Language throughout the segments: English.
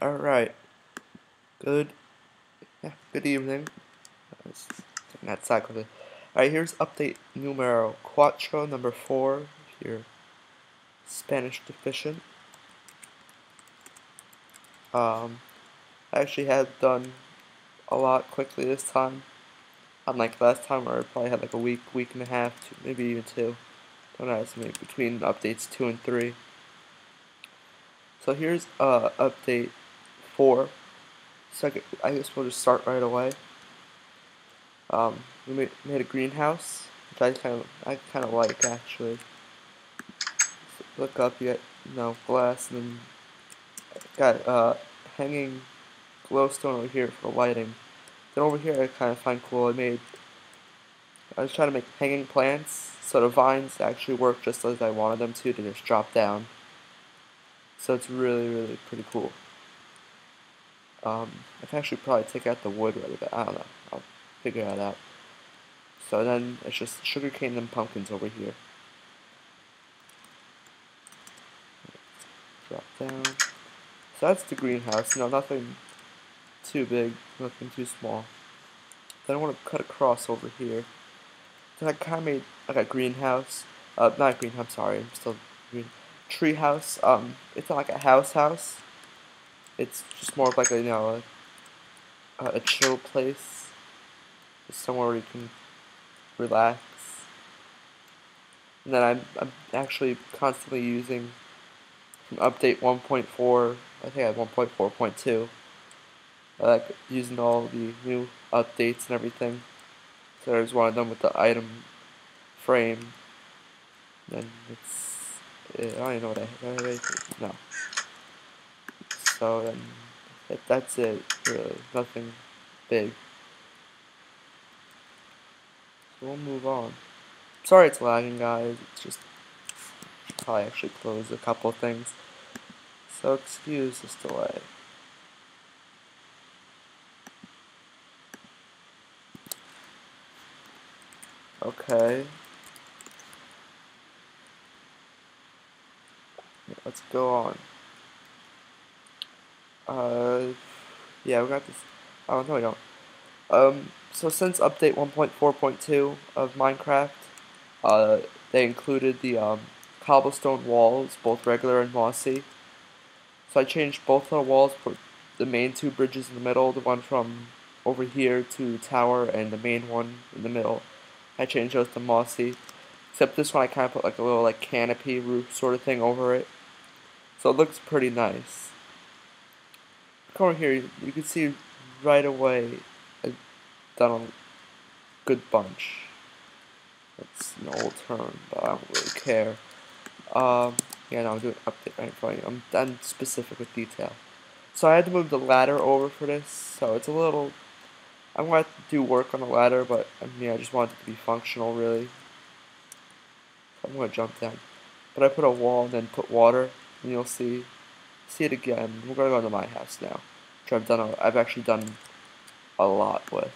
Alright, good good evening. Let's take that side quickly. Alright, here's update numero cuatro, number 4, if you're Spanish deficient. I actually had done a lot quickly this time, unlike last time where I probably had like a week and a half, maybe even 2. Don't estimate between updates 2 and 3. So here's update 4. So I guess we'll just start right away. We made a greenhouse, which I kind of like actually. So look up, you get glass, and then got hanging glowstone over here for lighting. Then over here I kind of find cool. I was trying to make hanging plants, so the vines actually work just as I wanted them to just drop down. So it's really pretty cool. I can actually probably take out the wood right away. I don't know. I'll figure that out. So then it's just sugarcane and pumpkins over here. Drop down. So that's the greenhouse. Nothing too big, nothing too small. Then I want to cut across over here. Then I kind of made like a greenhouse. Not greenhouse. Sorry, I'm still green. Tree house. It's not like a house. It's just more of like a chill place, somewhere where you can relax. And then I'm actually constantly using from update 1.4. I think I had 1.4.2. I like using all the new updates and everything. So there's one of them with the item frame. Then I don't even know what no. So then that's it. Really, nothing big. So we'll move on. Sorry it's lagging, guys. It's just probably actually close a couple things. So excuse this delay. Okay. Let's go on. Yeah, we got this. Oh, no, we don't. So since update 1.4.2 of Minecraft, they included the, cobblestone walls, both regular and mossy. So I changed both of the walls, put the main 2 bridges in the middle, the one from over here to tower, and the main one in the middle. I changed those to mossy. Except this one I kind of put like a little like canopy roof sort of thing over it. So it looks pretty nice. Come over here, you can see right away I've done a good bunch. That's an old term, but I don't really care. Yeah, no, I'm doing update right in front of you. I'm specific with detail. So I had to move the ladder over for this, so it's a little... I'm going to have to do work on the ladder, but I mean, I just want it to be functional, really. So I'm going to jump down. But I put a wall and then put water, and you'll see it again. We're going to go into my house now, which I've actually done a lot with.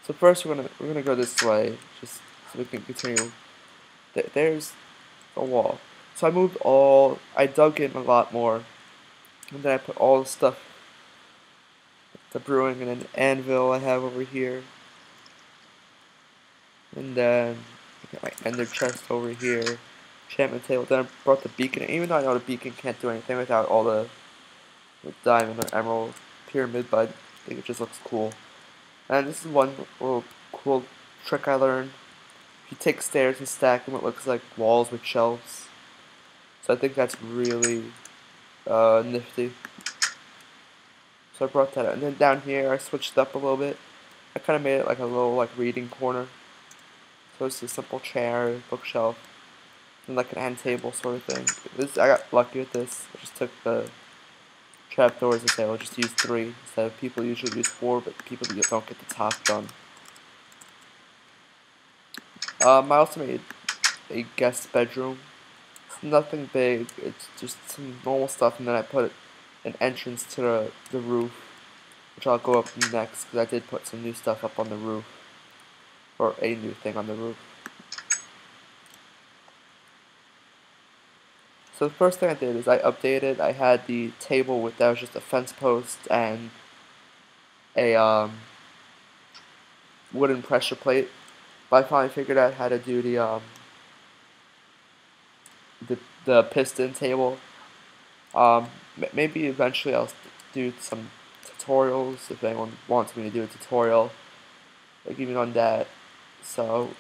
So first we're gonna go this way, just so we can continue. There's a wall. So I dug in a lot more, and then I put all the stuff, the brewing and an anvil I have over here, and then I got my ender chest over here, enchantment table. Then I brought the beacon. Even though I know the beacon can't do anything without all the diamond or emerald pyramid, but I think it just looks cool. And this is one little cool trick I learned. If you take stairs and stack them, it looks like walls with shelves. So I think that's really nifty. So I brought that out. And then down here, I switched it up a little bit. I kind of made it like a little like reading corner. So it's a simple chair, bookshelf, and like an end table sort of thing. I got lucky with this. I just took the trapdoors and say I'll just use 3 instead of people usually use 4, but people don't get the top done. I also made a guest bedroom. It's nothing big, it's just some normal stuff, and then I put an entrance to the roof, which I'll go up next, because I did put some new stuff up on the roof, or a new thing on the roof. So the first thing I did is I updated. I had the table with that was just a fence post and a wooden pressure plate. But I finally figured out how to do the the piston table. Maybe eventually I'll do some tutorials if anyone wants me to do a tutorial, like even on that. So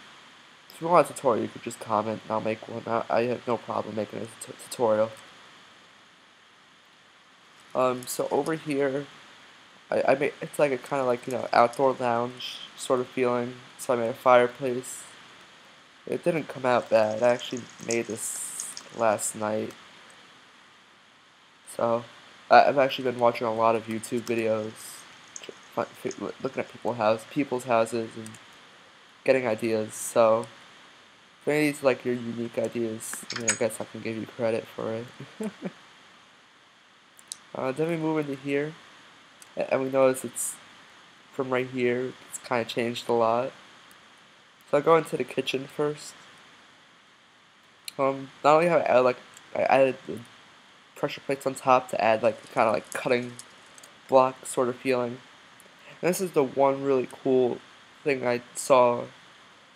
if you want a tutorial, you could just comment and I'll make one. I have no problem making a tutorial. So over here, I made it's like a kind of like outdoor lounge sort of feeling. So I made a fireplace. It didn't come out bad. I actually made this last night. So I've actually been watching a lot of YouTube videos, looking at people's houses and getting ideas. So if any of these like your unique ideas, I mean, I guess I can give you credit for it. Then we move into here, and we notice it's from right here. It's kind of changed a lot. So I'll go into the kitchen first. Not only have I added the pressure plates on top to add like kind of like cutting block sort of feeling. And this is the one really cool thing I saw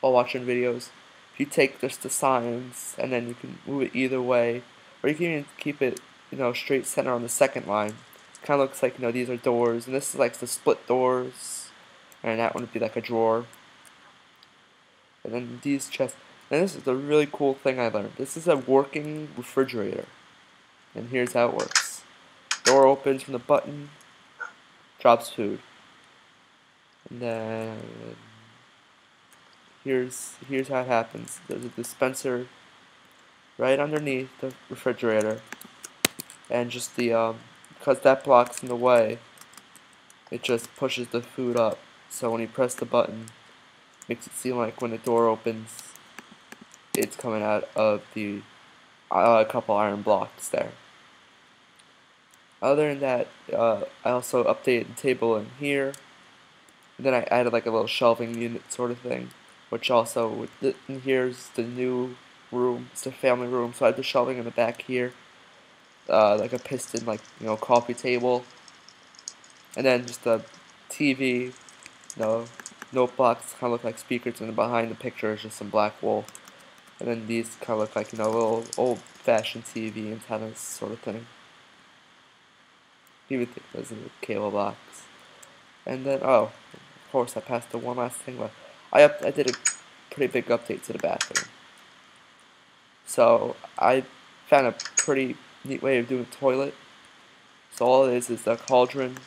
while watching videos. If you take just the signs and then you can move it either way, or you can even keep it, straight center on the second line. Kind of looks like, these are doors, and this is like the split doors, and that one would be like a drawer. And then these chests. And this is the really cool thing I learned. This is a working refrigerator. And here's how it works. Door opens from the button, drops food. And then here's how it happens. There's a dispenser right underneath the refrigerator, and just because that block's in the way, it just pushes the food up. So when you press the button, it makes it seem like when the door opens, it's coming out of the a couple iron blocks there. Other than that, I also updated the table in here. And then I added like a little shelving unit sort of thing, which also, and here's the new room. It's the family room, so I have the shelving in the back here, like a piston, like coffee table, and then just a TV. Note blocks kind of look like speakers, and then behind the picture is just some black wool. And then these kind of look like little old-fashioned TV antennas sort of thing. You would think those are the cable box. And then of course I passed the one last thing, but I did a pretty big update to the bathroom. So I found a pretty neat way of doing a toilet. So all it is a cauldron,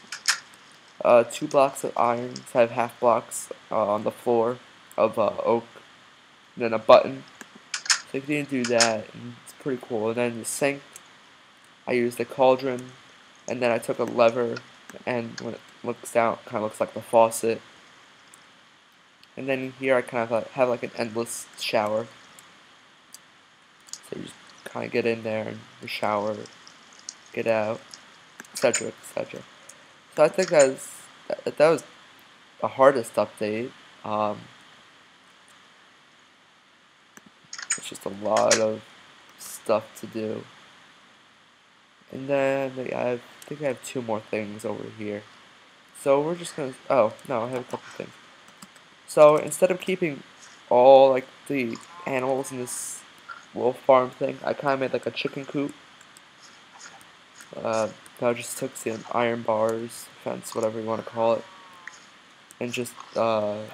2 blocks of iron, so I have half blocks on the floor of oak, and then a button. So you can do that, and it's pretty cool. And then the sink, I used the cauldron, and then I took a lever, and when it looks down, it kind of looks like the faucet. And then here I kind of have like an endless shower. So you just kind of get in there and you shower, get out, etc., etc. So I think that was the hardest update. It's just a lot of stuff to do. And then I think I have 2 more things over here. So we're just gonna. Oh no, I have a couple things. So instead of keeping all like the animals in this little farm thing, I kind of made like a chicken coop. I just took some iron bars, fence, whatever you want to call it, and just had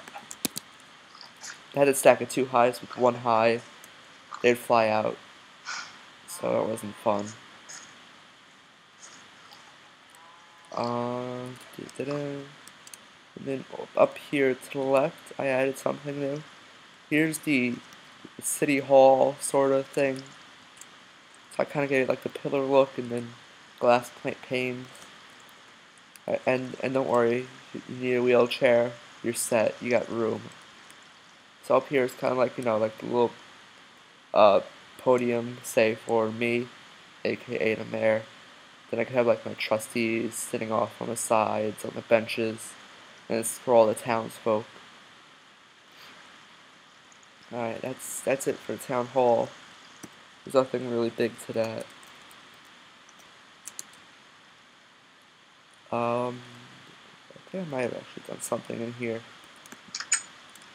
it stack of 2 highs with 1 high. They'd fly out, so it wasn't fun. And then up here to the left, I added something new. Here's the city hall sort of thing. So I kind of gave it like the pillar look, and then glass panes. And don't worry, if you need a wheelchair, you're set. You got room. So up here is kind of like like the little podium, say for me, aka the mayor. Then I could have like my trustees sitting off on the sides, on the benches, and it's for all the townsfolk. Alright, that's it for the town hall. There's nothing really big to that. I think I might have actually done something in here.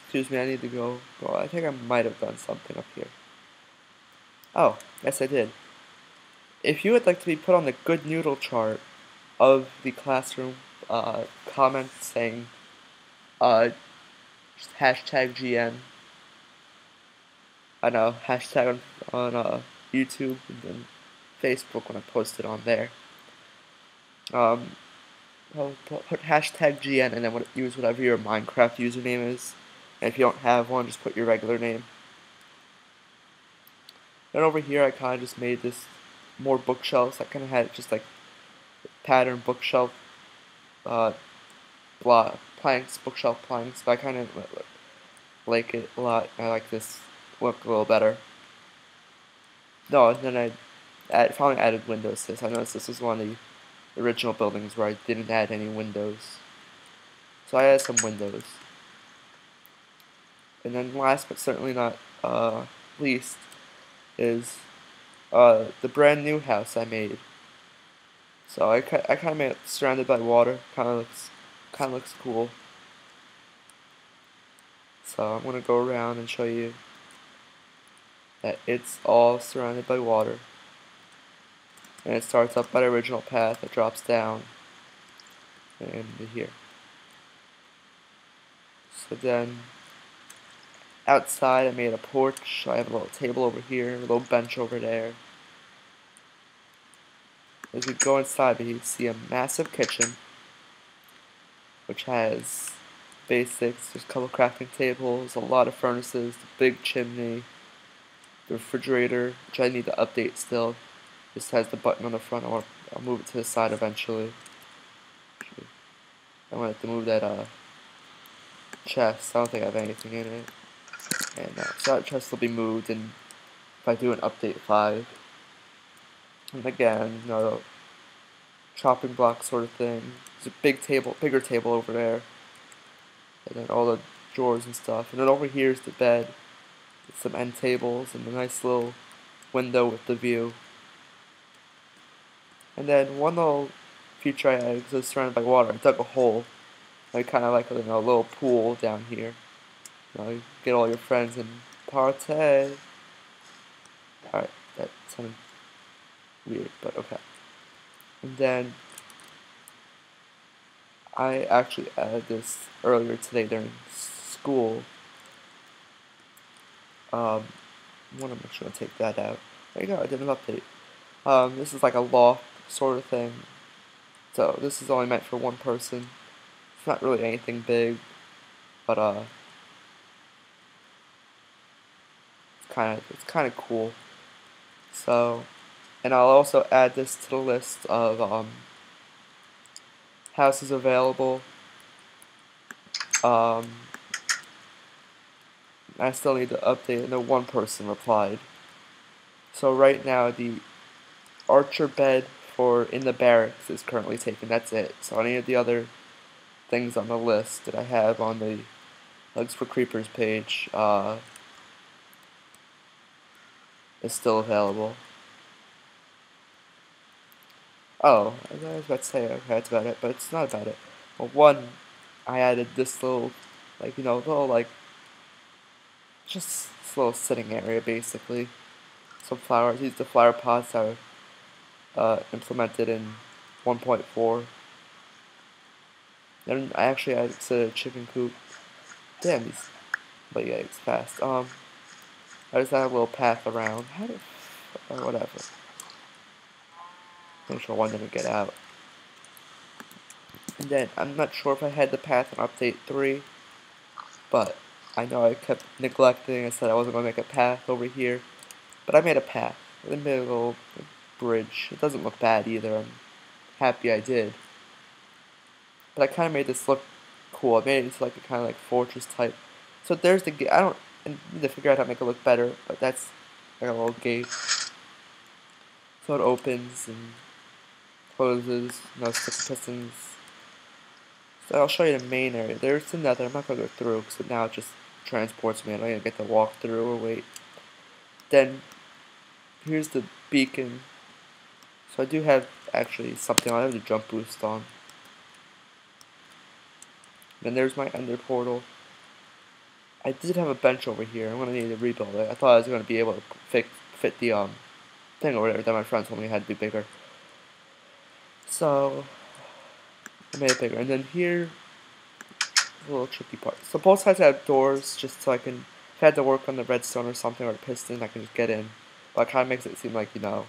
Excuse me, I need to go. Well, I think I might have done something up here. Oh, yes I did. If you would like to be put on the good noodle chart of the classroom, comment saying, just hashtag GN. I know, hashtag on YouTube and then Facebook when I post it on there. I'll put hashtag GN and then use whatever your Minecraft username is. And if you don't have one, just put your regular name. Then over here, I kind of just made this more bookshelves. I kind of had just like pattern bookshelf, uh, planks, bookshelf planks. But I kind of like it a lot. I like this look a little better. No, and then finally added windows to this. I noticed this was one of the original buildings where I didn't add any windows. So I added some windows. And then last but certainly not least is the brand new house I made. So I kind of made it surrounded by water. Kind of looks cool. So I'm gonna go around and show you that it's all surrounded by water. And it starts up by the original path. It drops down into here. So then outside I made a porch. I have a little table over here, a little bench over there. As we go inside, you see a massive kitchen, which has basics. There's a couple crafting tables, a lot of furnaces, the big chimney, the refrigerator, which I need to update still. This has the button on the front. I'll move it to the side eventually. I wanted to move that chest. I don't think I have anything in it. And so that chest will be moved and if I do an update 5. And again, chopping block sort of thing. There's a bigger table over there. And then all the drawers and stuff. And then over here is the bed. With some end tables and a nice little window with the view. And then one little feature I had, because it was surrounded by water, I dug a hole. I kind of like a little pool down here. You get all your friends and party. Alright, that sounded weird, but okay. And then I actually added this earlier today during school. I want to make sure I take that out. There you go, I did an update. This is like a loft sort of thing. So this is only meant for one person. It's not really anything big, but it's kind of cool. So, and I'll also add this to the list of houses available. I still need to update, and one person replied. So right now the archer bed for in the barracks is currently taken. That's it. So any of the other things on the list that I have on the Hugs for Creepers page is still available. Oh, I was about to say, okay, that's about it, but it's not about it. Well, one, I added this little, just this little sitting area, basically. Some flowers. These are the flower pots that are implemented in 1.4. Then I actually added a chicken coop. Damn, but yeah, it's fast. I just added a little path around. Whatever. Make sure one didn't get out. And then, I'm not sure if I had the path in update 3, but I know I kept neglecting. I said I wasn't going to make a path over here, but I made a path. I made a little bridge. It doesn't look bad either. I'm happy I did. But I kind of made this look cool. I made it into like a kind of like fortress type. So there's the gate. I need to figure out how to make it look better, but that's like a little gate. So it opens and closes, six pistons. So I'll show you the main area. There's another. I'm not going to go through because now it just transports me. I don't even get to walk through or wait. Then here's the beacon. So I do have actually something on. I have the jump boost on. Then there's my ender portal. I did have a bench over here. I'm gonna need to rebuild it. I thought I was gonna be able to fit the thing or whatever that my friend told me had to be bigger. So I made it bigger. And then here, a little tricky part. So both sides have doors, just so I can, if I had to work on the redstone or something or the piston, I can just get in. But it kind of makes it seem like, you know,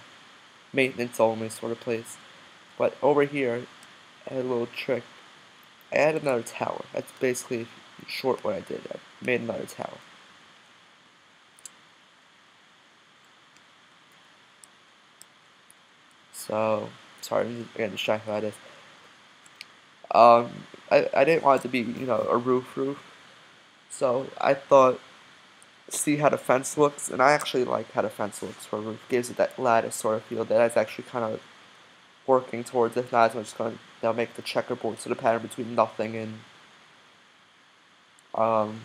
maintenance only sort of place. But over here, I had a little trick. I added another tower. That's basically, in short, what I did. I made another tower. So, sorry, I'm getting distracted by this. I didn't want it to be, you know, a roof. So I thought, see how the fence looks, and I actually like how the fence looks for a roof. Gives it that lattice sort of feel that is actually kind of working towards it. Not as much going to make the checkerboard sort of pattern between nothing and um,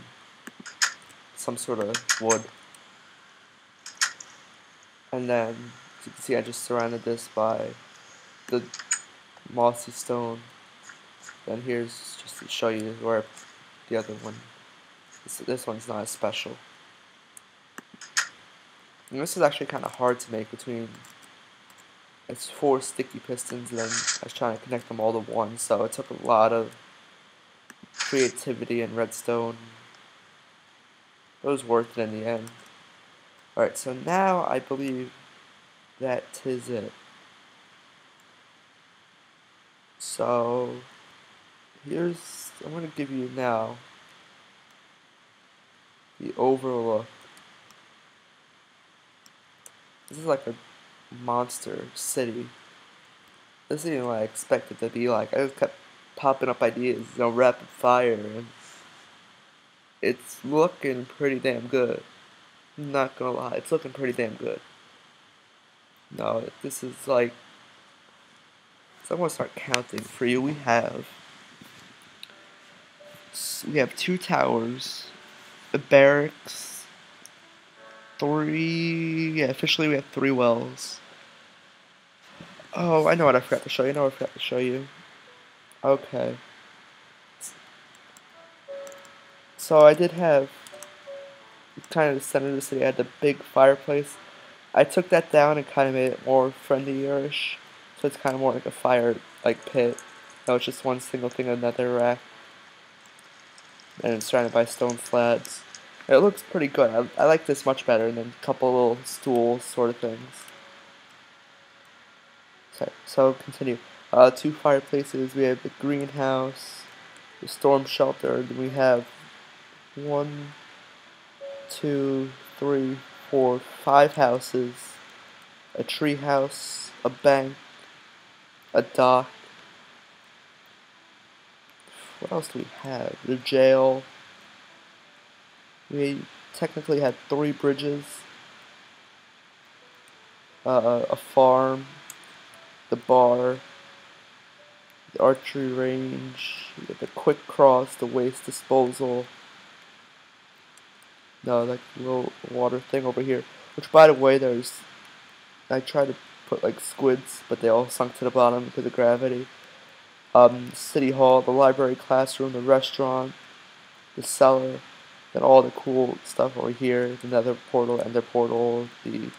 some sort of wood. And then, as you can see, I just surrounded this by the mossy stone. Then here's just to show you where the other one, this one's not as special. And this is actually kind of hard to make between, it's 4 sticky pistons, and then I was trying to connect them all to one, so it took a lot of creativity and redstone. It was worth it in the end. Alright, so now I believe that 'tis it. So here's, I'm going to give you now the overlook. This is like a monster city. This isn't what I expected to be like. I just kept popping up ideas, you know, rapid fire, and it's looking pretty damn good. I'm not gonna lie, it's looking pretty damn good. No, this is like, so I'm gonna start counting for you. We have 2 towers, a barracks, 3, yeah, officially we have 3 wells. Oh, I know what I forgot to show you. Okay. So I did have, kind of the center of the city, I had the big fireplace. I took that down and kind of made it more friendly-ish. So it's kind of more like a fire, like pit. No, it's just one single thing of netherrack. And it's surrounded by stone slabs. It looks pretty good. I like this much better than a couple little stools sort of things. So continue. 2 fireplaces. We have the greenhouse, the storm shelter. Then we have 1, 2, 3, 4, 5 houses, a tree house, a bank, a dock. What else do we have? The jail. We technically had 3 bridges, a farm, the bar, the archery range, the quick cross, the waste disposal. No, that little water thing over here. Which, by the way, I tried to put like squids, but they all sunk to the bottom because of gravity. City hall, the library, classroom, the restaurant, the cellar, then all the cool stuff over here. The nether portal, ender portal, the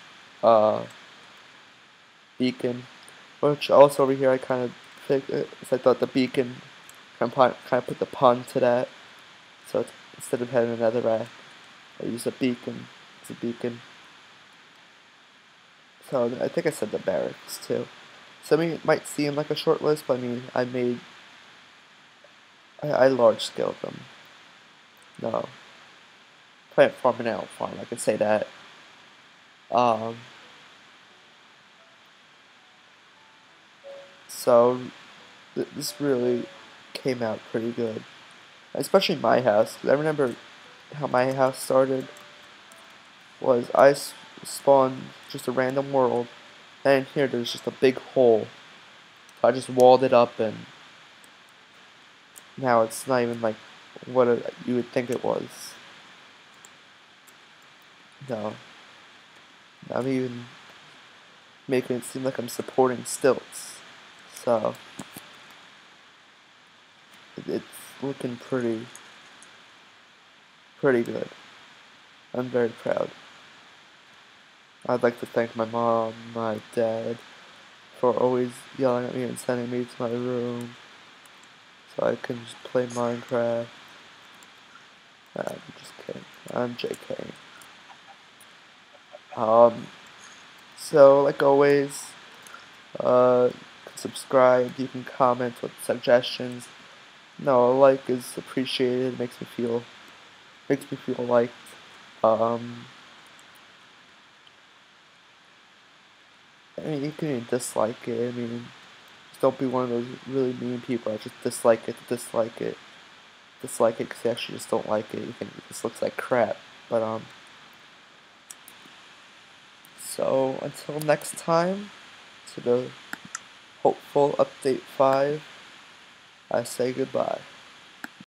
beacon. Which also over here I kind of figured, I thought the beacon kind of put the pun to that. So instead of having another rack, I use a beacon. It's a beacon. So I think I said the barracks too. So I mean, it might seem like a short list, but I mean, I large scaled them. No, plant farm and animal farm. I can say that. Um, so this really came out pretty good, especially my house. I remember how my house started was I spawned just a random world, and here there's just a big hole. So I just walled it up, and now it's not even like what you would think it was. No, I'm even. making it seem like I'm supporting stilts. So it's looking pretty good. I'm very proud. I'd like to thank my mom, my dad, for always yelling at me and sending me to my room so I can just play Minecraft. I'm just kidding. I'm JK. So like always, subscribe. You can comment with suggestions. No, a like is appreciated. Makes me feel liked. Um, I mean, you can even dislike it. I mean, just don't be one of those really mean people that just dislike it to dislike it. Dislike it because you actually just don't like it. You think this looks like crap. But, so until next time, to the hopeful update 5, I say goodbye.